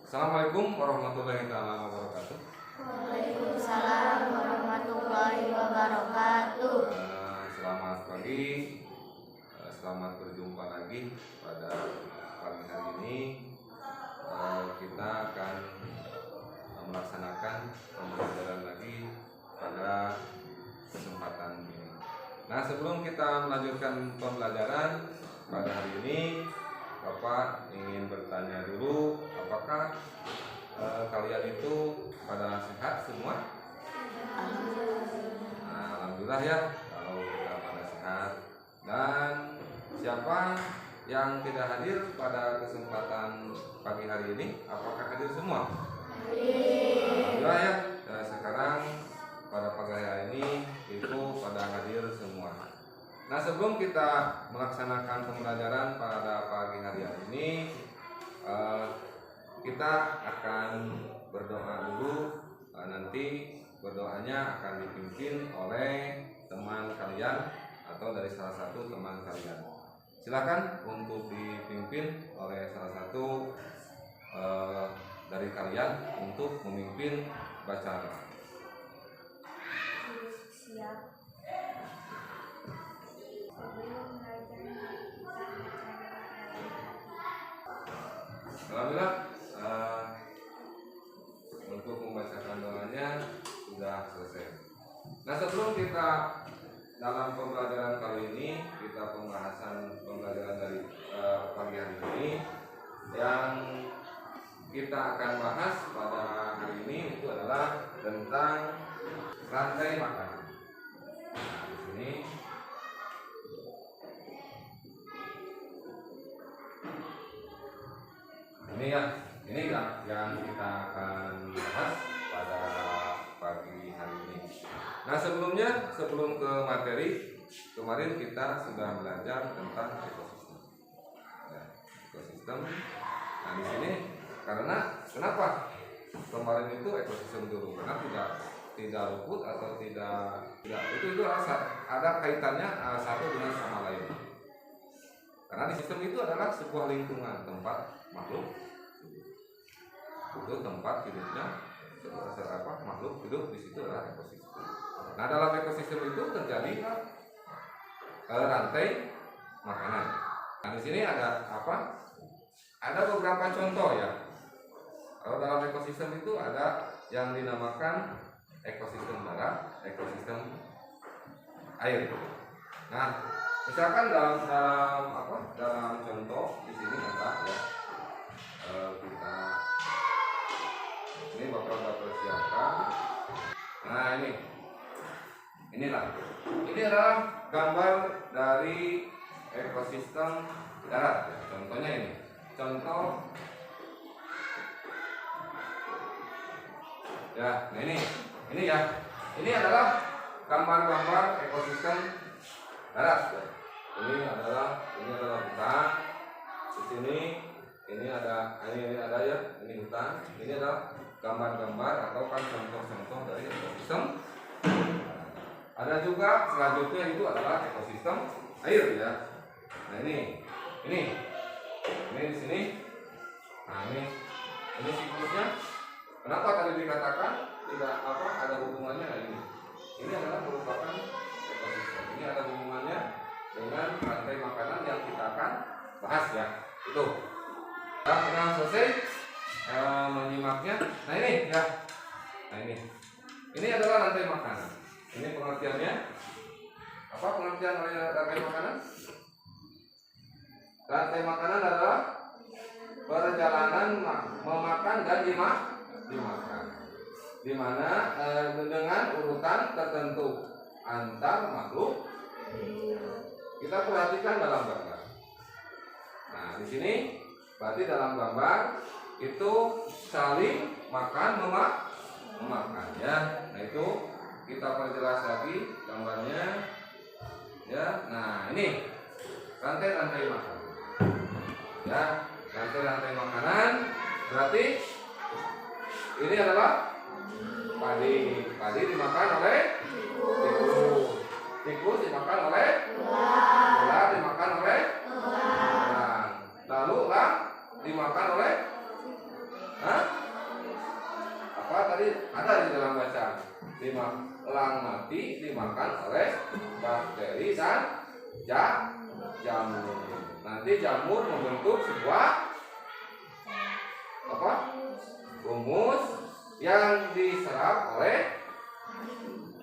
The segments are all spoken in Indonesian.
Assalamualaikum warahmatullahi wabarakatuh. Waalaikumsalam warahmatullahi wabarakatuh. Selamat pagi, selamat berjumpa lagi pada pagi hari ini. Kita akan melaksanakan pembelajaran lagi pada kesempatan ini. Nah, sebelum kita melanjutkan pembelajaran pada hari ini, Bapak ingin bertanya dulu, apakah kalian itu pada sehat semua? Nah, alhamdulillah ya, kalau kita pada sehat. Dan siapa yang tidak hadir pada kesempatan pagi hari ini? Apakah hadir semua? Alhamdulillah ya. Sekarang pada pagi hari ini itu pada hadir semua. Nah, sebelum kita melaksanakan pembelajaran pada pagi hari ini, kita akan berdoa dulu. Nanti berdoanya akan dipimpin oleh teman kalian atau dari salah satu teman kalian. Silakan untuk dipimpin oleh salah satu dari kalian untuk memimpin bacaan. Siap. Alhamdulillah, untuk membacakan doanya sudah selesai. Nah, sebelum kita dalam pembelajaran kali ini, kita pembahasan pembelajaran dari pagi hari ini, yang kita akan bahas pada hari ini itu adalah tentang rantai makanan. Nah, di sini ini yang kita akan bahas pada pagi hari ini. Nah, sebelum ke materi, kemarin kita sudah belajar tentang ekosistem. Ya, ekosistem. Nah, di sini karena kenapa kemarin itu ekosistem dulu? Karena tidak luput atau tidak itu ada kaitannya satu dengan sama lain. Karena di sistem itu adalah sebuah lingkungan tempat makhluk itu tempat hidupnya makhluk hidup di situ adalah ekosistem. Nah, dalam ekosistem itu terjadi rantai makanan. Nah, di sini ada apa? Ada beberapa contoh ya. Kalau dalam ekosistem itu ada yang dinamakan ekosistem darat, ekosistem air. Nah, misalkan dalam contoh di sini ada ya, ini Bapak sudah persiapkan. Nah, ini adalah gambar dari ekosistem darat ya. Contohnya ini. Contoh ya, nah ini ya. Ini adalah gambar-gambar ekosistem darat ya. Ini adalah hutan. Di sini ini ada ya, ini hutan. Ini adalah gambar-gambar atau kan contoh-contoh dari ekosistem. Ada juga selanjutnya itu adalah ekosistem air ya. Nah, ini di sini. Nah, ini siklusnya. Kenapa tadi dikatakan tidak ada hubungannya dengan ini? Ini adalah merupakan ekosistem. Ini ada hubungannya dengan rantai makanan yang kita akan bahas ya. Itu. Kita selesai menyimaknya. Nah, ini ya. Nah, ini adalah rantai makanan. Ini pengertiannya. Apa pengertian rantai makanan? Rantai makanan adalah perjalanan memakan dan dimakan. Di mana dengan urutan tertentu antar makhluk. Kita perhatikan dalam gambar. Nah, di sini berarti dalam gambar itu saling makan memakan ya. Nah, itu kita perjelas lagi gambarnya ya. Nah, ini rantai makanan ya. Rantai makanan berarti ini adalah padi dimakan oleh tikus dimakan oleh ular dimakan oleh lalu dimakan oleh dimakan oleh bakteri dan jamur. Nanti jamur membentuk sebuah humus yang diserap oleh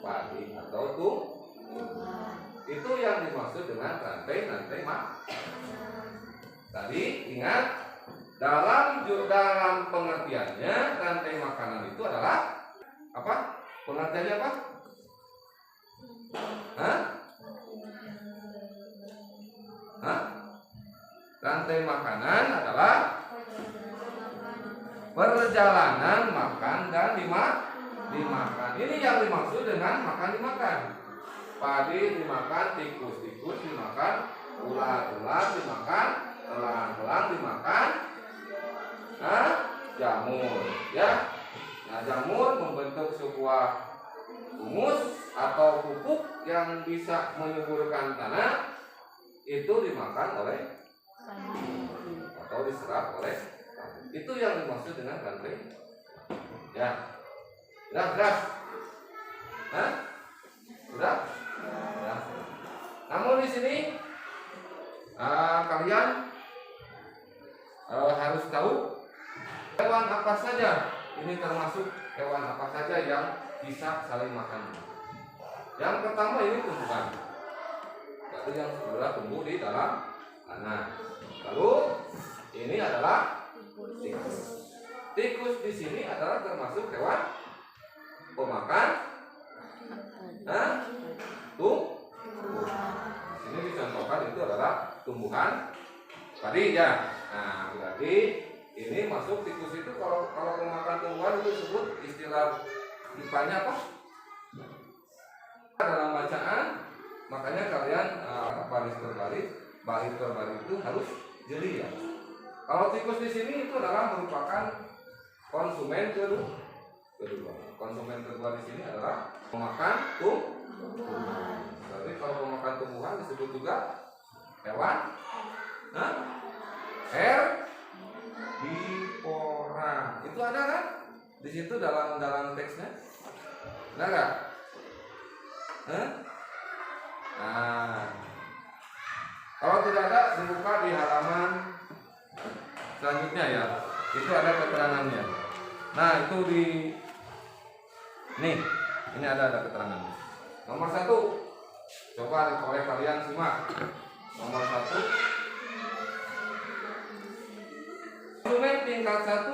padi atau tumbuhan. Itu yang dimaksud dengan rantai makanan. Tadi ingat, dalam pengertiannya rantai makanan itu adalah apa? Pengertiannya apa? Rantai makanan adalah perjalanan makan dan dimakan. Ini yang dimaksud dengan makan dimakan. Padi dimakan, tikus dimakan, ular dimakan, elang dimakan, jamur, ya. Nah, jamur membentuk sebuah humus atau pupuk yang bisa menyuburkan tanah, itu dimakan oleh atau diserap oleh. Itu yang dimaksud dengan rantai. Ya. Jelas? Sudah? Ya. Namun di sini kalian harus tahu hewan apa saja. Ini termasuk hewan apa saja yang bisa saling makan. Yang pertama ini tumbuhan. Berarti yang sudah tumbuh di dalam tanah. Lalu ini adalah tikus. Tikus di sini adalah termasuk hewan pemakan tumbuhan. Di sini dicontohkan itu adalah tumbuhan padi ya. Nah, berarti ini masuk tikus itu kalau pemakan tumbuhan itu disebut istilah IPA-nya apa? Dalam bacaan, makanya kalian baris per baris itu harus jeli ya. Kalau tikus di sini itu adalah merupakan konsumen kedua. Konsumen kedua di sini adalah pemakan tumbuhan. Berarti kalau pemakan tumbuhan disebut juga hewan herbivora. Itu ada kan? Di situ dalam teksnya. Ada nggak? Nah, kalau tidak ada dibuka di halaman selanjutnya ya. Itu ada keterangannya. Nah, itu ini ada keterangannya. Nomor 1, coba oleh kalian simak. Nomor 1, konsumen tingkat 1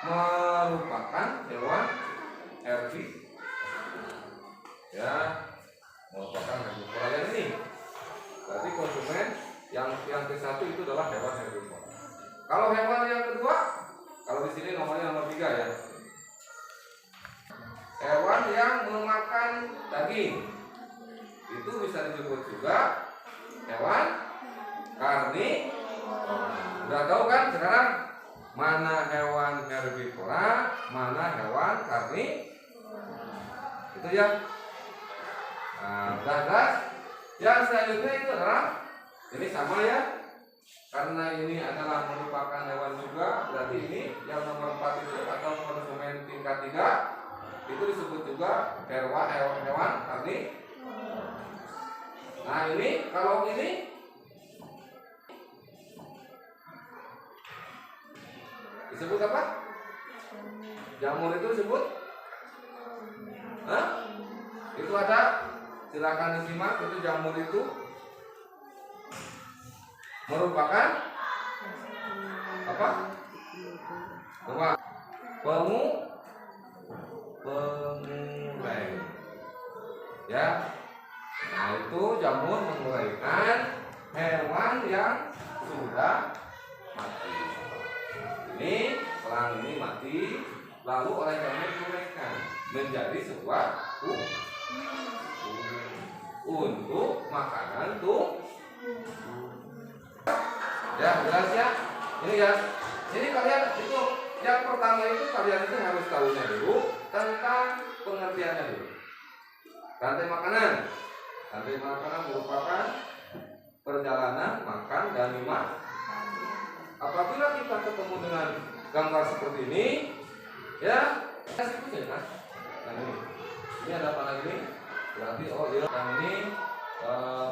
merupakan hewan herbivora. Ya, merupakan herbivora yang ini. Berarti konsumen yang ke-1 itu adalah hewan herbivora. Kalau hewan yang kedua, kalau di sini nomor 3 ya. Hewan yang memakan daging. Itu bisa disebut juga hewan karnivora. Udah tahu kan sekarang mana hewan herbivora, mana hewan karnivora. Itu ya. Nah, jelas. Yang selanjutnya itu adalah ini sama ya. Karena ini adalah merupakan hewan juga, berarti ini yang nomor 4 itu atau konsumen tingkat 3 itu disebut juga hewan karnivora. Nah, ini kalau ini disebut apa? Jamur itu disebut? Itu ada, silakan disimak. Itu jamur itu merupakan apa? Coba pengurai. Ya. Nah, itu jamur menguraikan hewan yang sudah mati. Ini elang ini mati, lalu oleh jamur diuraikan menjadi sebuah untuk makanan ya, jelas ya. Ini ya. Jadi kalian itu yang pertama itu kalian itu harus tahunya dulu tentang pengertiannya dulu. Rantai makanan. Rantai makanan merupakan perjalanan makan dan dimakan. Apabila kita ketemu dengan gambar seperti ini, ya, kita ikutin kan? Nah, ini ada apa lagi nih? berarti oh iya yang ini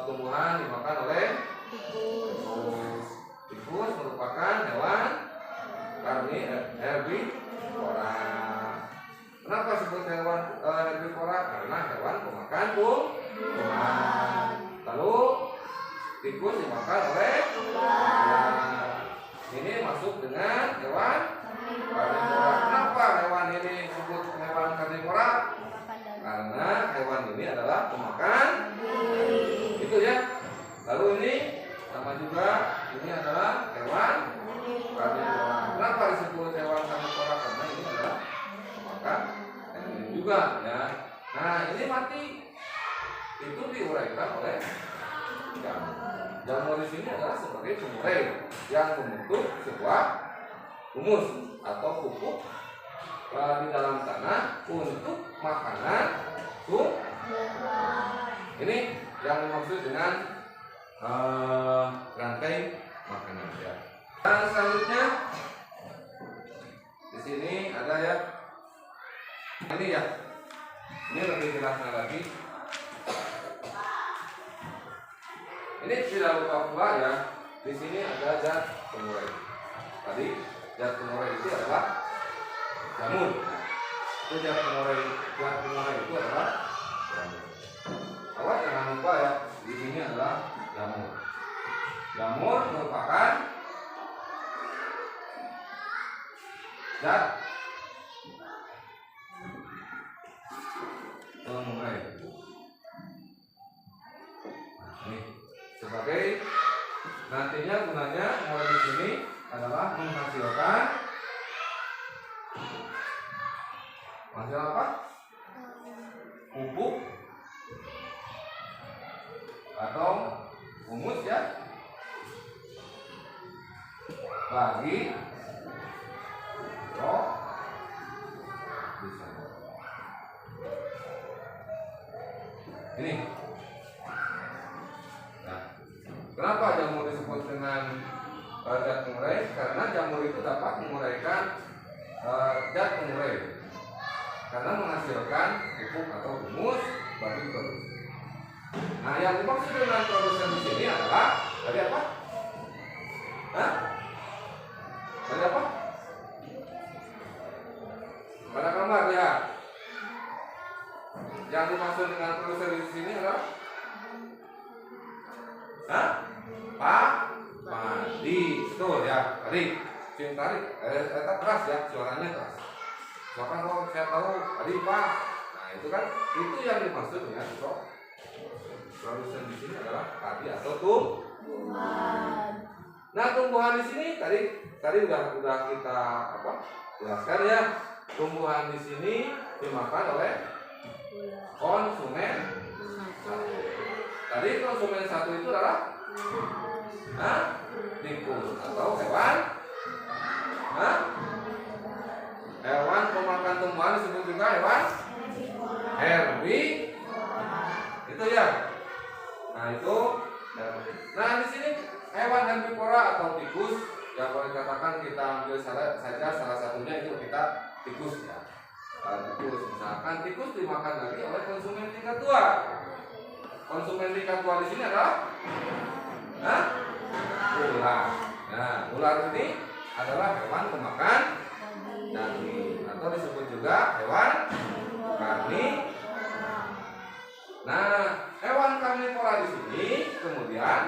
tumbuhan dimakan oleh tikus. tikus merupakan hewan herbivora. Kenapa disebut hewan herbivora? Karena hewan pemakan tumbuhan. Lalu tikus dimakan oleh ular. Ini masuk dengan hewan karnivora. Kenapa hewan ini disebut hewan karnivora? Karena hewan ini adalah pemakan itu ya. Lalu ini sama juga ini adalah hewan karnivora. Kenapa disebut hewan karnivora? Karena ini adalah pemakan ini juga ya. Nah ini mati itu diuraikan oleh jamur. Jamur di sini adalah sebagai pengurai yang membentuk sebuah humus atau pupuk di dalam tanah untuk makanan tumbuhan. Ini yang dimaksud dengan rantai makanan ya. Dan selanjutnya di sini ada ya. Ini ya. Ini lebih jelasnya lagi. Ini tidak lupa pula ya. Di sini ada zat pengurai. Tadi zat pengurai itu adalah jamur. Itu zat pengurai itu adalah jamur. Awas jangan lupa ya. Di sini adalah jamur. Jamur merupakan zat pengurai. Ini sebagai nantinya gunanya mulai di sini adalah menghasilkan apa? Pupuk atau humus ya bagi ini. Nah, kenapa jamur disebut dengan zat pengurai? Karena jamur itu dapat menguraikan zat pengurai karena menghasilkan pupuk atau humus bagi produksi. Nah, yang dimaksud dengan produsen di sini adalah tadi apa? Tadi apa? Pada gambar ya. Yang dimaksud dengan produsen di sini adalah padi. Betul ya. Tadi cium tarik. Keras ya, suaranya keras. Maka kalau saya tahu tadi Pak. Nah, itu kan itu yang dimaksud dengan produsen di sini adalah padi atau tumbuhan. Nah, tumbuhan di sini tadi udah kita jelaskan ya. Tumbuhan di sini dimakan oleh konsumen satu. Tadi konsumen satu itu adalah tikus atau hewan pemakan tumbuhan disebut juga hewan herbivora. Itu ya. Nah itu. Nah di sini hewan herbivora atau tikus yang boleh katakan kita ambil saja salah satunya itu kita tikus ya. Tikus misalkan tikus dimakan lagi oleh konsumen tingkat 2. Konsumen tingkat 2 di sini adalah ular. Nah ular ini adalah hewan pemakan daging atau disebut juga hewan karnivora. Nah, hewan karnivora di sini kemudian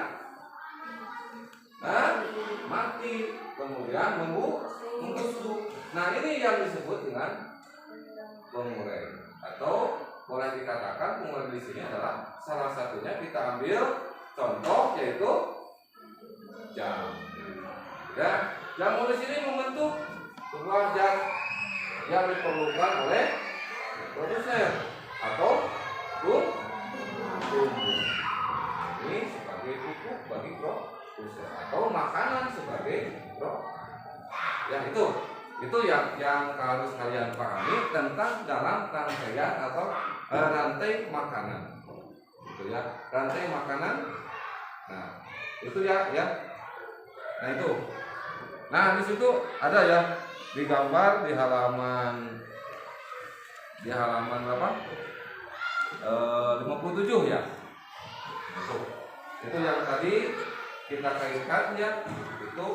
mati, kemudian membusuk. Nah, ini yang disebut dengan pengurai atau boleh dikatakan pengurai di sini adalah salah satunya kita ambil contoh yaitu jamur. Ya, jamur di sini membentuk sebuah zat yang diperlukan oleh produsen atau tumbuh. Ini sebagai pupuk bagi produsen atau makanan sebagai ya itu yang harus kalian pahami tentang dalam rangkaian atau rantai makanan. Itu ya, rantai makanan. Nah, itu ya. Nah, itu. Nah, di situ ada ya digambar di halaman berapa? 57 ya. Itu yang tadi kita kaitkan ya, itu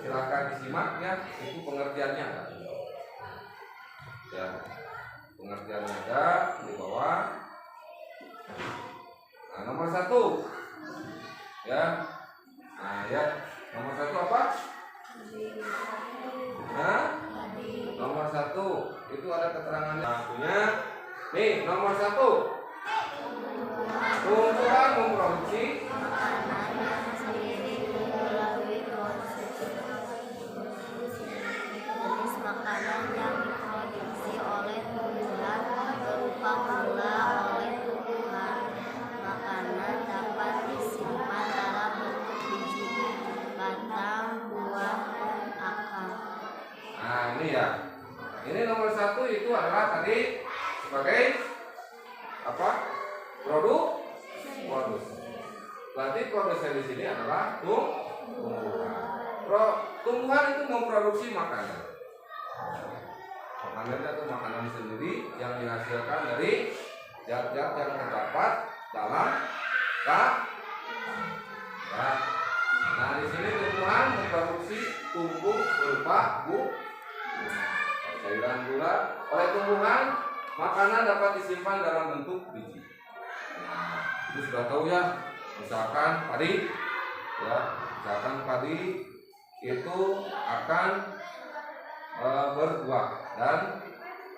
silakan disimak ya, itu pengertiannya ya, pengertiannya ada di bawah. Nah, nomor 1 ya, nah ya, nomor 1 apa? Nah, nomor 1 itu ada keterangannya. Nah, punya nih nomor 1, tumbuhan memproduksi jenis makanan yang diproduksi oleh tumbuhan berupa gula oleh tumbuhan. Makanan dapat disimpan dalam bentuk biji, batang, buah, dan akar. Nah ini ya, ini nomor 1 itu adalah tadi sebagai apa? Produs. Berarti produsen di sini adalah tumbuhan. Tumbuhan itu memproduksi makanan. Makanan itu makanan sendiri yang dihasilkan dari zat-zat yang terdapat dalam ya. Nah di sini tumbuhan memproduksi tumbuh berupa cairan gula. Oleh tumbuhan, makanan dapat disimpan dalam bentuk biji. Nah, itu sudah tahu ya. Misalkan padi, ya, misalkan padi itu akan berbuah dan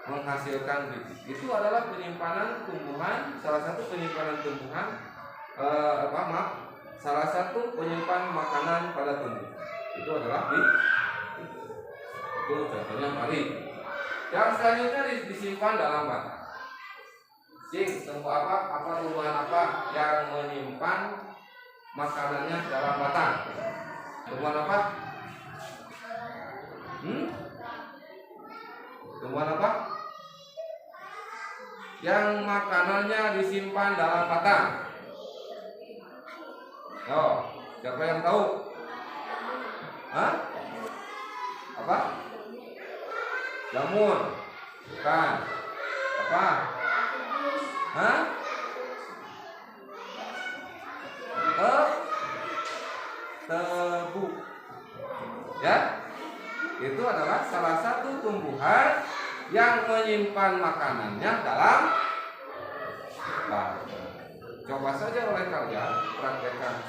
menghasilkan biji. Itu adalah penyimpanan tumbuhan, salah satu penyimpanan tumbuhan, salah satu penyimpan makanan pada tumbuh. Itu adalah biji. Itu contohnya padi. Yang selanjutnya disimpan dalam batang. Tumbuhan apa yang menyimpan makanannya dalam batang? Tumbuhan apa? Tumbuhan apa? Yang makanannya disimpan dalam batang. Oh, siapa yang tahu? Hah? Apa? Jamur. Bukan. Apa? Hah? Tebu. Ya? Itu adalah salah satu tumbuhan yang menyimpan makanannya dalam batang. Coba saja oleh kalian praktekkan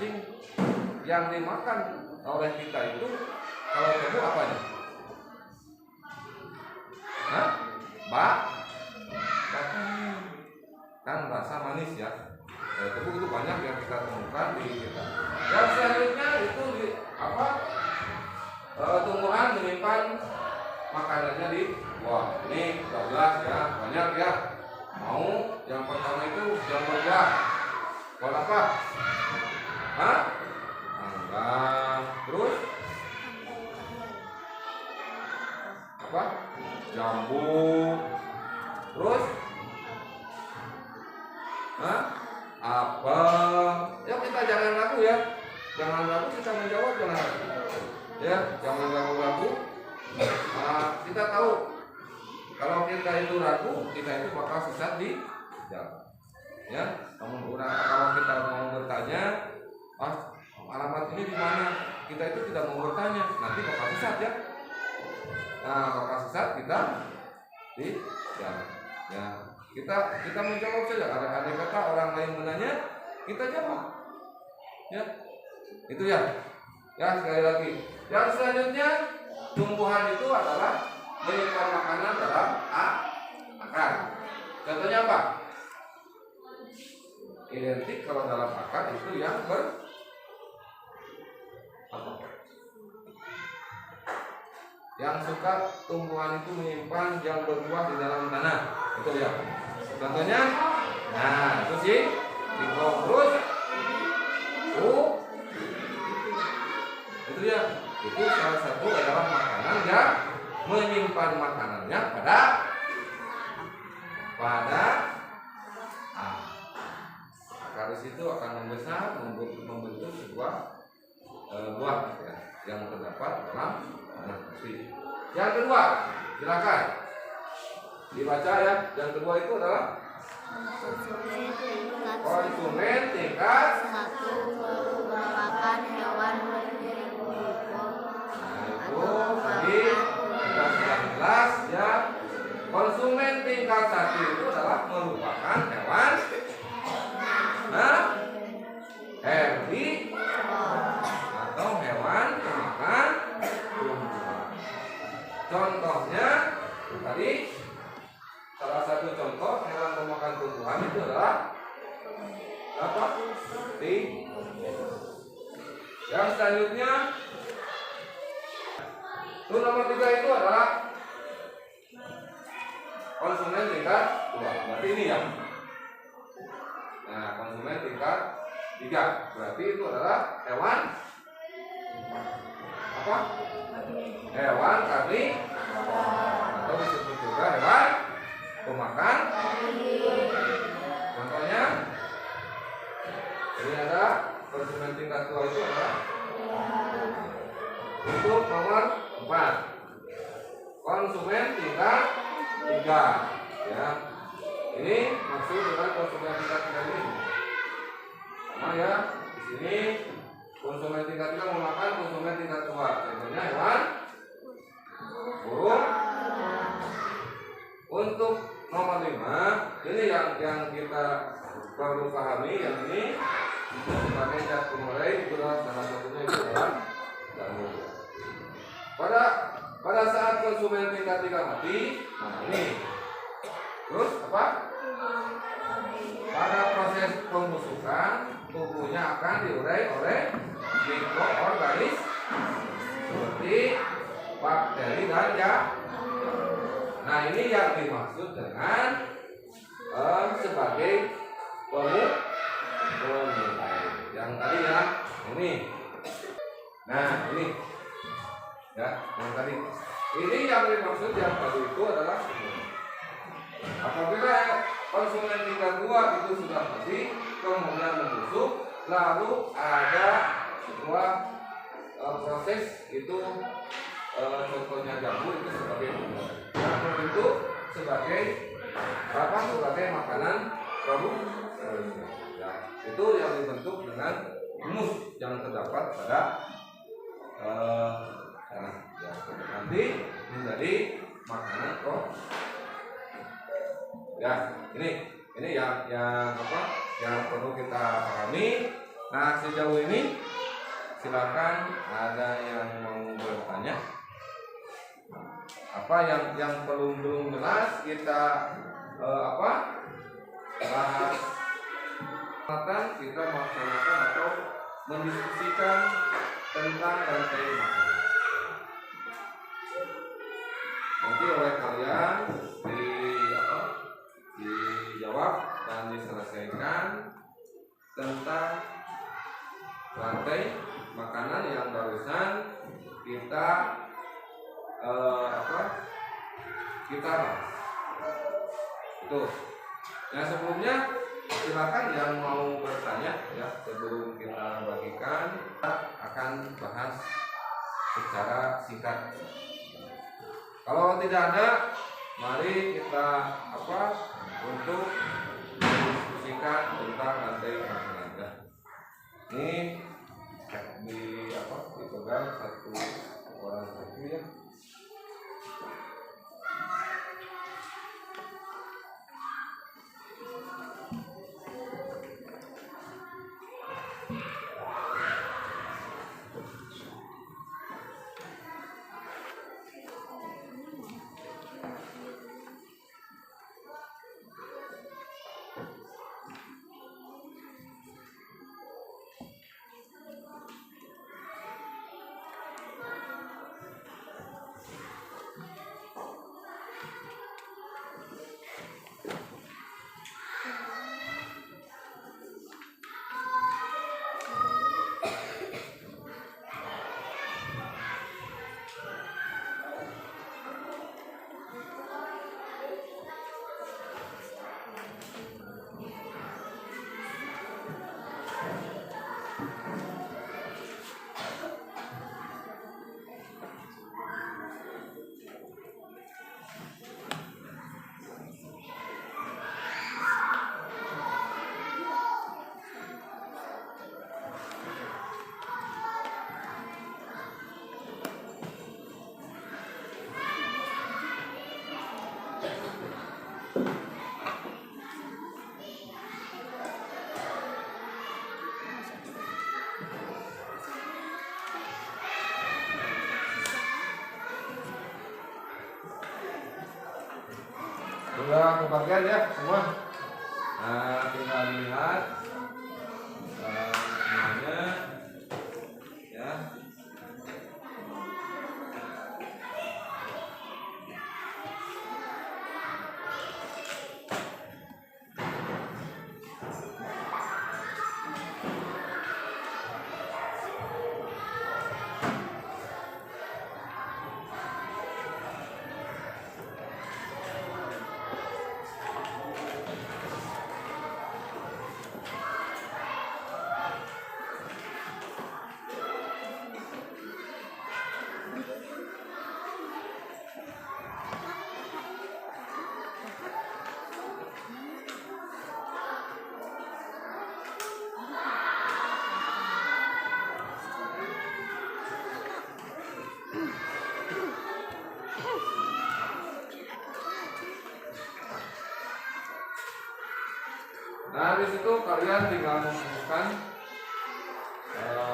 yang dimakan oleh kita itu kalau tebu apanya? Hah? Batangnya. Kan rasa manis ya. Tebu itu banyak yang kita temukan di kita. Yang selanjutnya itu tumbuhan menyimpan makanannya di buah. Ini sudah jelas ya, banyak ya. Mau yang pertama itu jamur buah. Buah apa? Hah? Anggang. Terus apa? Jambu. Terus apel. Ya kita jangan ragu ya. Jangan ragu kita menjawab, jangan ragu. Ya, jangan ragu-ragu. Kita tahu kalau kita itu ragu, kita itu bakal sesat di jalan. Ya, kalau kita mau bertanya, alamat ini di mana? Kita itu tidak mau bertanya, nanti bakal sesat ya. Bakal sesat kita di jalan. Ya, kita menjawab saja. Ada kata orang lain menanya, kita jawab. Ya, itu ya. Ya, sekali lagi. Yang selanjutnya, tumbuhan itu adalah menyimpan makanan dalam akar. Contohnya apa? Identik kalau dalam akar itu yang yang suka tumbuhan itu menyimpan yang berbuah di dalam tanah. Itu ya. Contohnya, nah itu sih, terus, itu ya. Itu salah satu adalah makanan yang menyimpan makanannya pada akar. Di situ akan membesar, membentuk sebuah buah ya, yang terdapat dalam tanah asli. Yang kedua, silakan dibaca ya. Yang kedua itu adalah Konsumen tingkat satu merupakan hewan hipopotamus itu tadi kita sudah jelas ya. Konsumen tingkat satu itu adalah merupakan hewan herbivora atau hewan pemakan tumbuhan. Contohnya tadi salah satu contoh hewan pemakan tumbuhan itu adalah apa? Yang selanjutnya itu nomor 3 itu adalah konsumen tingkat 2. Berarti ini ya. Nah, konsumen tingkat 3 berarti itu adalah hewan apa? Hewan karnivora atau disebut juga hewan pemakan. Contohnya ini ada konsumen tingkat 2 itu adalah untuk nomor 4 konsumen tingkat 3 ya. Ini maksud dengan konsumen tingkat 3 ini sama ya. Di sini konsumen tingkat 3 memakan konsumen tingkat 2. Contohnya hewan burung. Untuk nomor 5 ini yang kita perlu pahami, yang ini sebagai zat pemulai itu adalah salah satunya itu adalah jamur. Pada saat konsumen tingkat 3 mati, nah ini terus apa? Pada proses pembusukan tubuhnya akan diurai oleh mikroorganisme seperti bakteri dan jamur. Nah ini yang dimaksud dengan sebagai pemulai. Yang tadi ya ini. Nah ini ya yang tadi. Ini yang dimaksud yang tadi itu adalah apabila konsumen tingkat 2 itu sudah mati kemudian membusuk, lalu ada sebuah proses itu contohnya jamur itu sebagai pemulai. Jamur itu sebagai apa? Sebagai makanan produksi. Ya, itu yang dibentuk dengan humus yang terdapat pada tanah. Ya, nanti menjadi makanan produksi. Ya, ini yang apa? Yang perlu kita pahami. Nah, sejauh ini silakan ada yang mau bertanya. Apa yang belum jelas kita bahas, kita melaksanakan atau mendiskusikan tentang rantai makanan. Nanti oleh kalian dijawab dan diselesaikan tentang rantai makanan yang barusan kita bahas. Itu. Nah sebelumnya silakan yang mau bertanya ya, sebelum kita bagikan kita akan bahas secara singkat. Kalau tidak ada, mari kita untuk mendiskusikan tentang rantai makanan. Ya. Ini dipegang satu orang lagi ya. Sudah kebagian ya semua. Nah, tinggal dilihat semuanya ya. Nah, di situ kalian tinggal memasukkan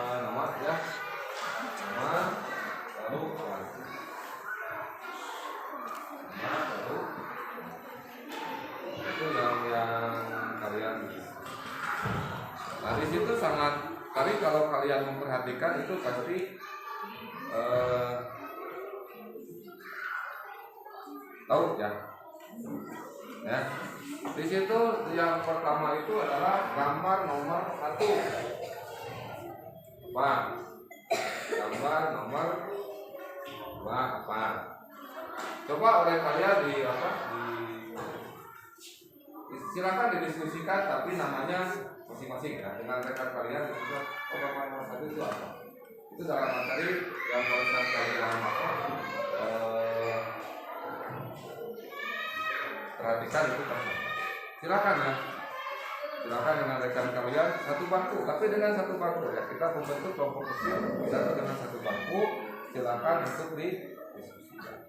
nama ya, nama lalu kelas, nama lalu itu yang kalian bisa. Nah, di situ sangat kali kalau kalian memperhatikan itu pasti tahu ya. Ya. Di situ yang pertama itu adalah gambar nomor 1. Apa? Gambar nomor 2 apa? Coba oleh kalian silakan didiskusikan, tapi namanya masing-masing ya dengan rekan kalian. Oh, gambar nomor 1 itu apa? Itu dalam materi yang barusan kalian perhatikan itu pasti. Silakan ya, silakan dengan rekan kalian satu bangku, tapi dengan satu bangku ya, kita membentuk kelompok kecil dan dengan satu bangku. Silakan untuk didiskusikan.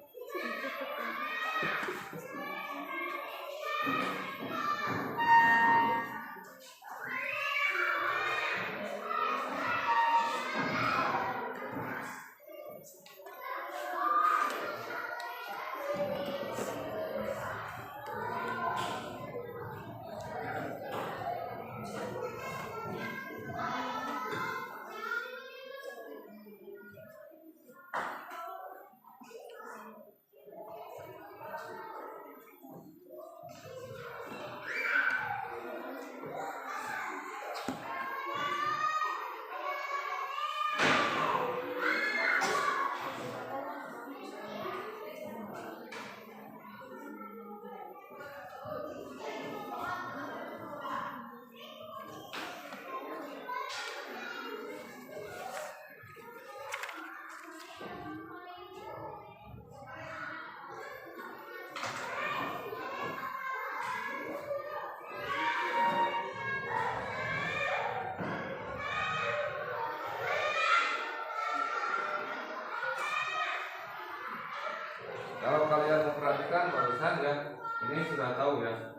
Kalau kalian memperhatikan barusan ya, ini sudah tahu ya.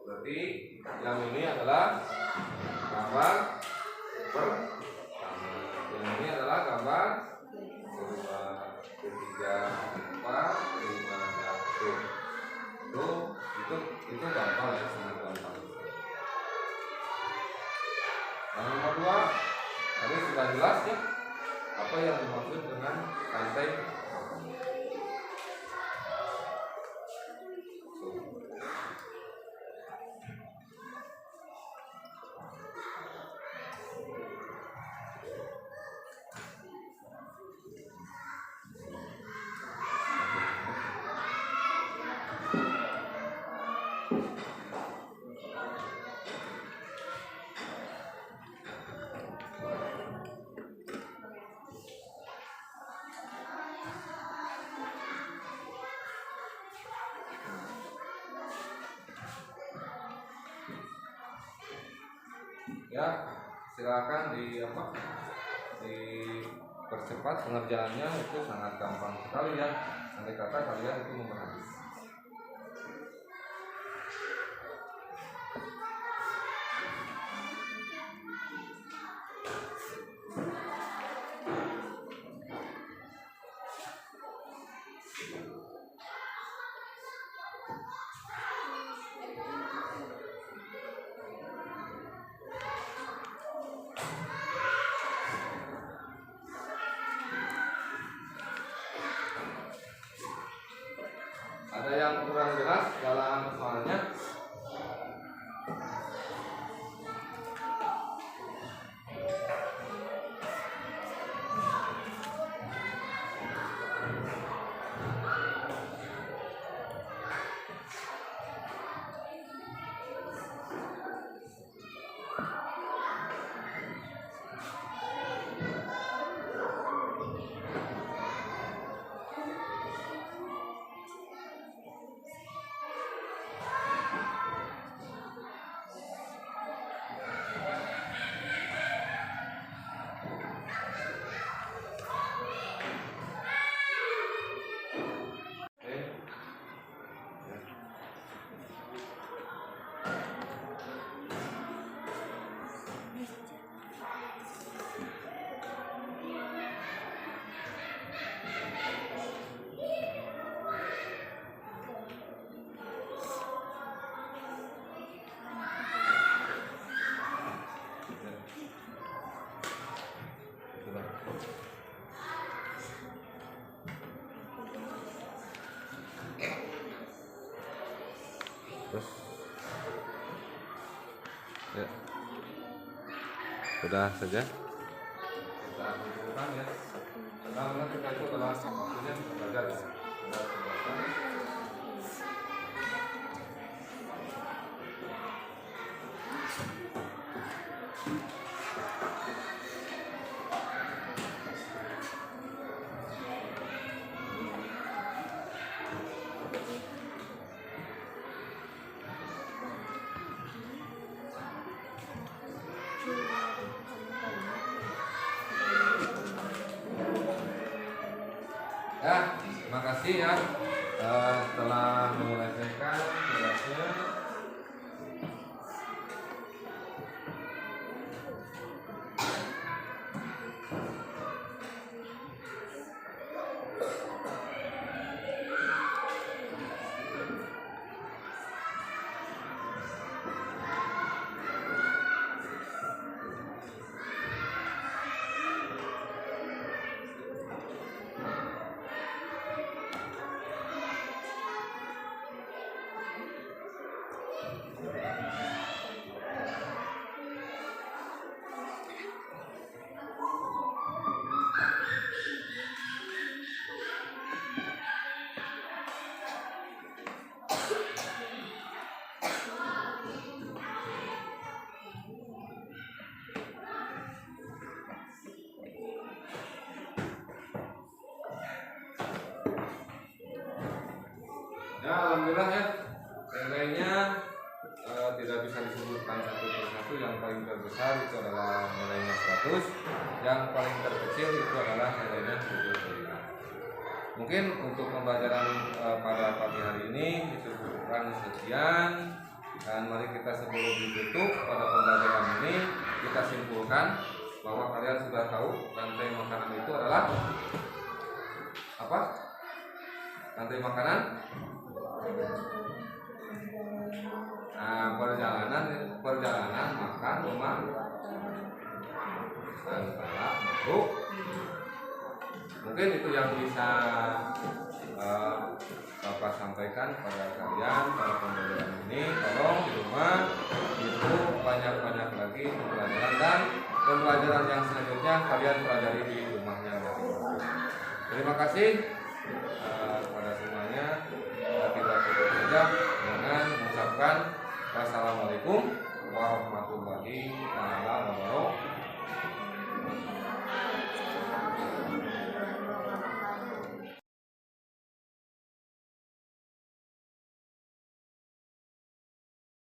Berarti yang ini adalah gambar pertama, yang ini adalah gambar kedua, ketiga, empat, lima, satu. Itu gampang ya, sangat gampang. Yang nomor 2, tadi sudah jelas ya apa yang dimaksud dengan rantai. Ya, silakan dipercepat pengerjaannya, itu sangat gampang sekali ya. Andai kata kalian itu memperhatikan. Terus ya. Sudah saja. Kita kumpulkan ya. Karena kita itu adalah waktunya belajar ya. Kita kumpulkan. Ya, terima kasih ya setelah menyelesaikan tugasnya. Ya, alhamdulillah ya. Yang lainnya tidak bisa disebutkan satu persatu. Yang paling terbesar itu adalah nilainya 100. Yang paling terkecil itu adalah nilainya 75. Mungkin untuk pembelajaran pada pagi hari ini disebutkan sekian. Dan mari kita sebelum ditutup pada pembelajaran ini kita simpulkan bahwa kalian sudah tahu rantai makanan itu adalah apa? Rantai makanan. Nah, perjalanan makan rumah antara makhluk. Mungkin itu yang bisa Bapak sampaikan pada kalian pada pembelajaran ini. Tolong di rumah itu banyak-banyak lagi pembelajaran, dan pembelajaran yang selanjutnya kalian pelajari di rumahnya masing-masing. Terima kasih kepada semuanya. Kita tutup saja dengan mengucapkan wassalamualaikum warahmatullahi wabarakatuh.